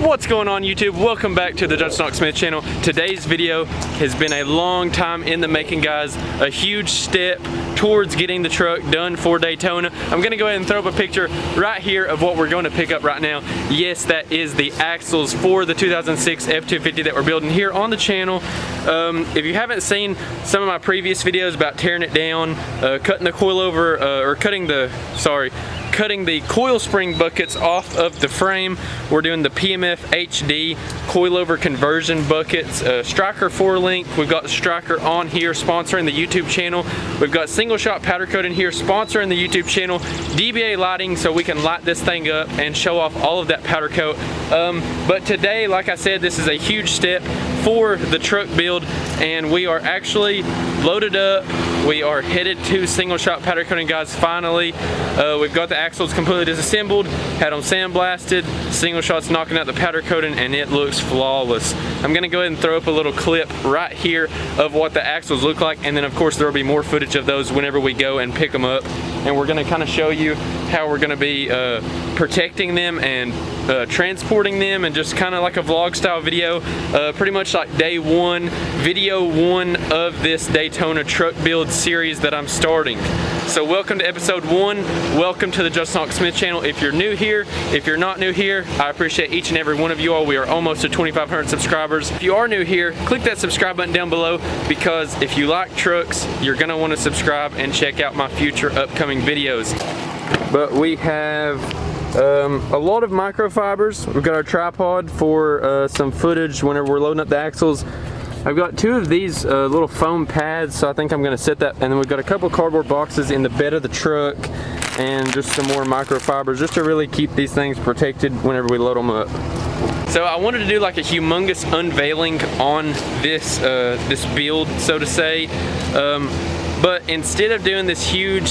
What's going on YouTube? Welcome back to the Justin Smith channel. Today's video has been a long time in the making, guys. A huge step towards getting the truck done for Daytona. I'm gonna go ahead and throw up a picture right here of what we're going to pick up right now. Yes, that is the axles for the 2006 F-250 that we're building here on the channel. If you haven't seen some of my previous videos about tearing it down, cutting the coilover, cutting the coil spring buckets off of the frame, we're doing the PMF HD coilover conversion buckets. Striker 4-link, we've got Striker on here sponsoring the YouTube channel. We've got single shot powder coat in here sponsoring the YouTube channel. DBA lighting so we can light this thing up and show off all of that powder coat. But today, like I said, this is a huge step for the truck build, and we are actually loaded up. We are headed to single shot powder coating, guys. Finally, we've got the axles completely disassembled, had them sandblasted, single shots knocking out the powder coating, and it looks flawless. I'm gonna go ahead and throw up a little clip right here of what the axles look like, and then of course there will be more footage of those whenever we go and pick them up, and we're gonna kind of show you how we're gonna be protecting them and transporting them, and just kind of like a vlog style video, pretty much like day one, video one of this Daytona truck build series that I'm starting. So welcome to episode 1, welcome to the Justin Smith channel. If you're new here, if you're not new here, I appreciate each and every one of you all. We are almost to 2,500 subscribers. If you are new here, click that subscribe button down below, because if you like trucks, you're gonna want to subscribe and check out my future upcoming videos. But we have a lot of microfibers. We've got our tripod for some footage whenever we're loading up the axles. I've got 2 of these little foam pads, so I think I'm gonna set that, and then we've got a couple cardboard boxes in the bed of the truck, and just some more microfibers just to really keep these things protected whenever we load them up. So I wanted to do like a humongous unveiling on this this build, so to say. But instead of doing this huge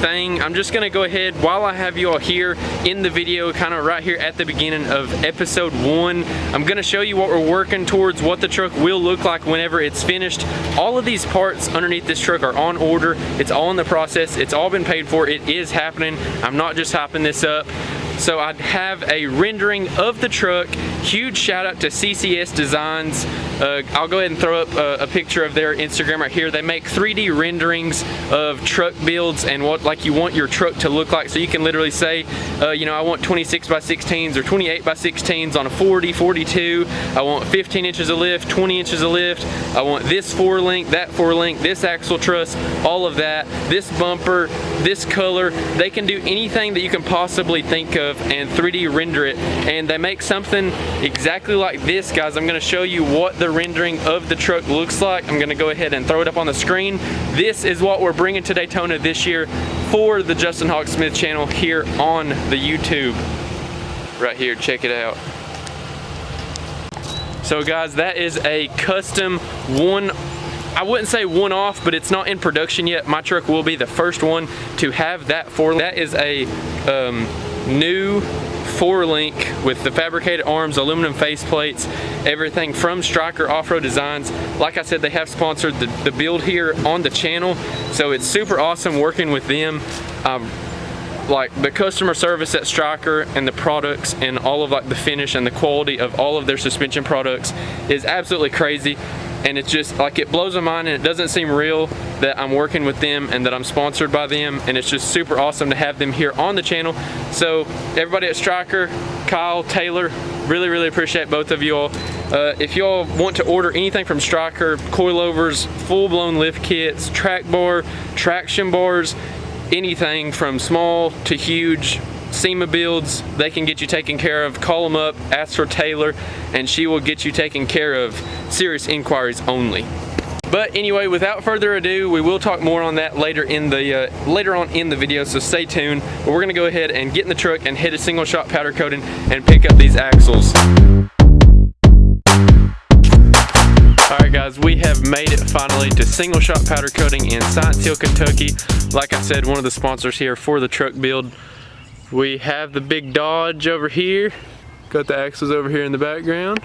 thing, I'm just gonna go ahead, while I have you all here in the video, kind of right here at the beginning of episode 1, I'm gonna show you what we're working towards, what the truck will look like whenever it's finished. All of these parts underneath this truck are on order. It's all in the process. It's all been paid for. It is happening. I'm not just hyping this up. So I'd have a rendering of the truck. Huge shout out to CCS Designs. I'll go ahead and throw up a picture of their Instagram right here. They make 3D renderings of truck builds and what like you want your truck to look like. So you can literally say, you know, I want 26 by 16s or 28 by 16s on a 40, 42. I want 15 inches of lift, 20 inches of lift. I want this 4-link, that 4-link, this axle truss, all of that, this bumper, this color. They can do anything that you can possibly think of and 3D render it, and they make something exactly like this, guys. I'm going to show you what the rendering of the truck looks like. I'm going to go ahead and throw it up on the screen. This is what we're bringing to Daytona this year for the Justin Smith channel here on the YouTube. Right here, check it out. So guys, that is a custom I wouldn't say one-off, but it's not in production yet. My truck will be the first one to have that 4-link. That is a new 4-link with the fabricated arms, aluminum face plates, everything from Striker Off-Road Designs. Like I said, they have sponsored the build here on the channel, so it's super awesome working with them. Like the customer service at Striker and the products and all of like the finish and the quality of all of their suspension products is absolutely crazy. And it's just like, it blows my mind, and it doesn't seem real that I'm working with them and that I'm sponsored by them, and it's just super awesome to have them here on the channel. So everybody at Striker, Kyle, Taylor, really appreciate both of you all. If y'all want to order anything from Striker, coilovers, full-blown lift kits, track bar, traction bars, anything from small to huge, SEMA builds, they can get you taken care of. Call them up, ask for Taylor, and she will get you taken care of. Serious inquiries only. But anyway, without further ado, we will talk more on that later on in the video, so stay tuned. But we're gonna go ahead and get in the truck and hit a single shot powder coating and pick up these axles. Alright guys, we have made it finally to single shot powder coating in Science Hill, Kentucky. Like I said, one of the sponsors here for the truck build. We have the big Dodge over here. Got the axles over here in the background.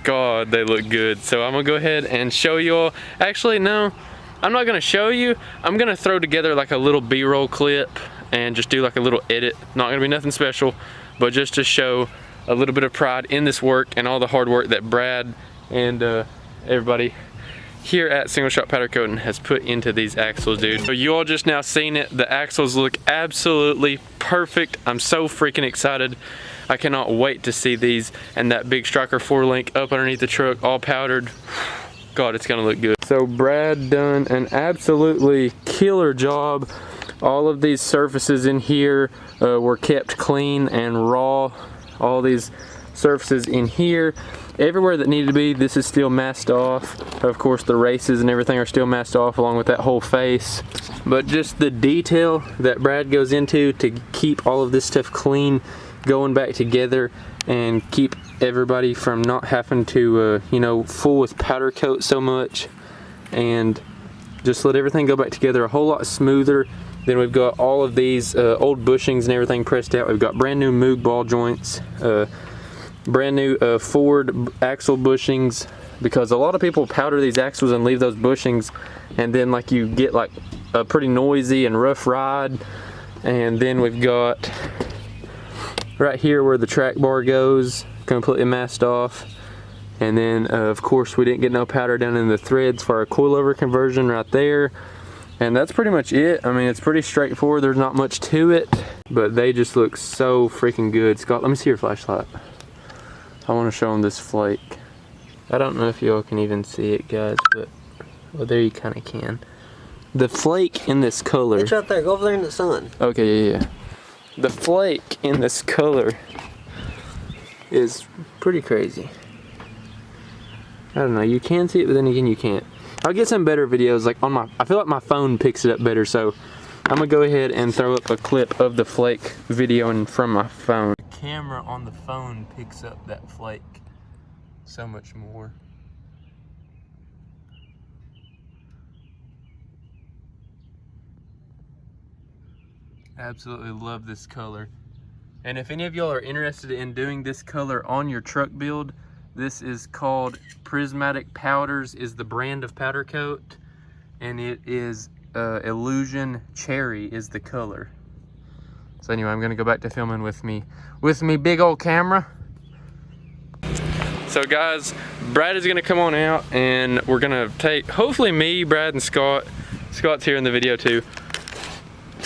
God, they look good. So I'm gonna go ahead and show you all. Actually, no, I'm not gonna show you. I'm gonna throw together like a little B-roll clip and just do like a little edit. Not gonna be nothing special, but just to show a little bit of pride in this work and all the hard work that Brad and everybody here at Single Shot Powder Coating has put into these axles, dude. So you all just now seen it. The axles look absolutely perfect. I'm so freaking excited. I cannot wait to see these and that big Striker 4-link up underneath the truck, all powdered. God, it's gonna look good. So Brad done an absolutely killer job. All of these surfaces in here were kept clean and raw. All these surfaces in here, everywhere that needed to be, this is still masked off. Of course, the races and everything are still masked off along with that whole face. But just the detail that Brad goes into to keep all of this stuff clean, going back together, and keep everybody from not having to, you know, fool with powder coat so much, and just let everything go back together a whole lot smoother. Then we've got all of these old bushings and everything pressed out. We've got brand new Moog ball joints, brand new Ford axle bushings, because a lot of people powder these axles and leave those bushings, and then like you get like a pretty noisy and rough ride. And then we've got right here where the track bar goes, completely masked off. And then of course we didn't get no powder down in the threads for our coilover conversion right there. And that's pretty much it. I mean, it's pretty straightforward. There's not much to it, but they just look so freaking good. Scott, let me see your flashlight. I want to show them this flake. I don't know if y'all can even see it, guys, but well, there you kind of can. The flake in this color. It's right there. Go over there in the sun. Okay, yeah. The flake in this color is pretty crazy. I don't know. You can see it, but then again, you can't. I'll get some better videos like on my, I feel like my phone picks it up better, so I'm gonna go ahead and throw up a clip of the flake video from my phone. The camera on the phone picks up that flake so much more. Absolutely love this color. And if any of y'all are interested in doing this color on your truck build, this is called Prismatic Powders, is the brand of powder coat, and it is Illusion Cherry is the color. So anyway, I'm gonna go back to filming with me big old camera. So guys, Brad is gonna come on out, and we're gonna take, hopefully me, Brad, and Scott. Scott's here in the video too.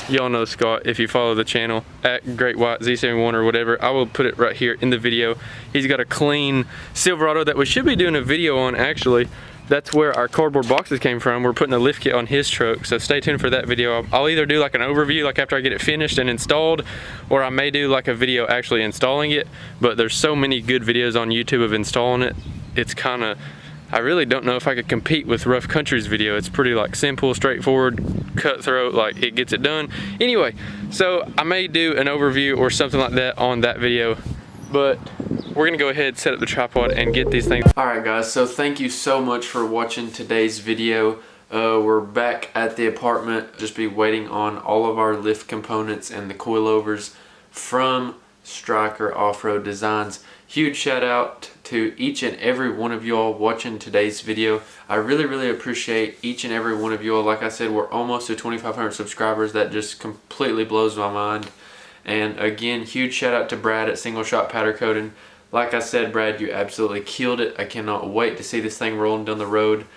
Y'all know Scott if you follow the channel at Great White Z71 or whatever. I will put it right here in the video. He's got a clean Silverado that we should be doing a video on, actually. That's where our cardboard boxes came from. We're putting a lift kit on his truck, so stay tuned for that video. I'll either do like an overview like after I get it finished and installed, or I may do like a video actually installing it. But there's so many good videos on YouTube of installing it. It's kind of, I really don't know if I could compete with Rough Country's video. It's pretty like simple, straightforward, cutthroat, like it gets it done. Anyway, so I may do an overview or something like that on that video, but we're gonna go ahead, set up the tripod, and get these things. All right guys, so thank you so much for watching today's video. We're back at the apartment, just be waiting on all of our lift components and the coilovers from Striker Off-Road Designs. Huge shout out to each and every one of y'all watching today's video. I really appreciate each and every one of y'all. Like I said, we're almost to 2,500 subscribers. That just completely blows my mind. And again, huge shout out to Brad at Single Shot Powder Coating. Like I said, Brad, you absolutely killed it. I cannot wait to see this thing rolling down the road.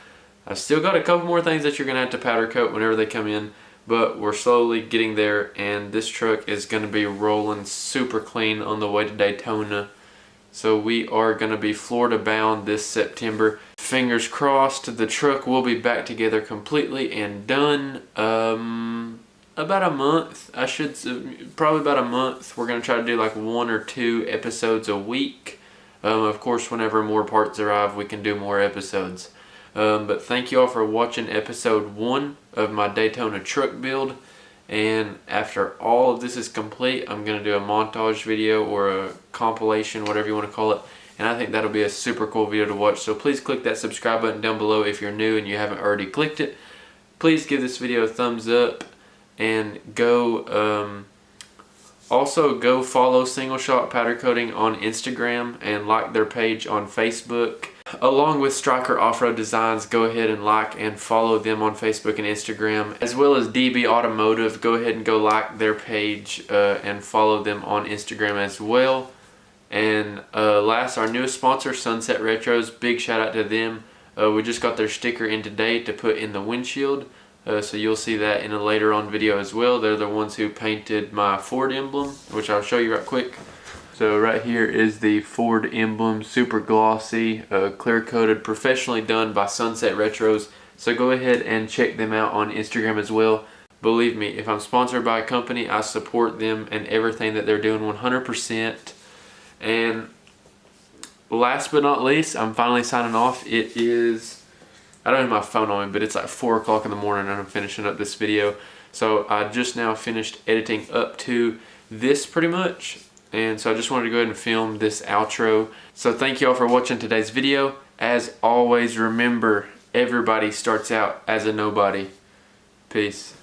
I've still got a couple more things that you're gonna have to powder coat whenever they come in, but we're slowly getting there, and this truck is gonna be rolling super clean on the way to Daytona. So we are gonna be Florida bound this September. Fingers crossed, the truck will be back together completely and done. About a month, probably about a month. We're gonna try to do like 1 or 2 episodes a week. Of course, whenever more parts arrive, we can do more episodes. But thank you all for watching episode 1 of my Daytona truck build. And after all of this is complete, I'm going to do a montage video or a compilation, whatever you want to call it. And I think that'll be a super cool video to watch. So please click that subscribe button down below if you're new and you haven't already clicked it. Please give this video a thumbs up, and also go follow Single Shot Powder Coating on Instagram and like their page on Facebook. Along with Striker Off-Road Designs, go ahead and like and follow them on Facebook and Instagram, as well as DB Automotive. Go ahead and go like their page and follow them on Instagram as well. And last, our newest sponsor, Sunset Retros. Big shout out to them. We just got their sticker in today to put in the windshield. So you'll see that in a later on video as well. They're the ones who painted my Ford emblem, which I'll show you right quick. So right here is the Ford emblem, super glossy, clear coated, professionally done by Sunset Retros. So go ahead and check them out on Instagram as well. Believe me, if I'm sponsored by a company, I support them and everything that they're doing 100%. And last but not least, I'm finally signing off. It is, I don't have my phone on me, but it's like 4 o'clock in the morning and I'm finishing up this video. So I just now finished editing up to this pretty much. And so I just wanted to go ahead and film this outro. So thank you all for watching today's video. As always, remember, everybody starts out as a nobody. Peace.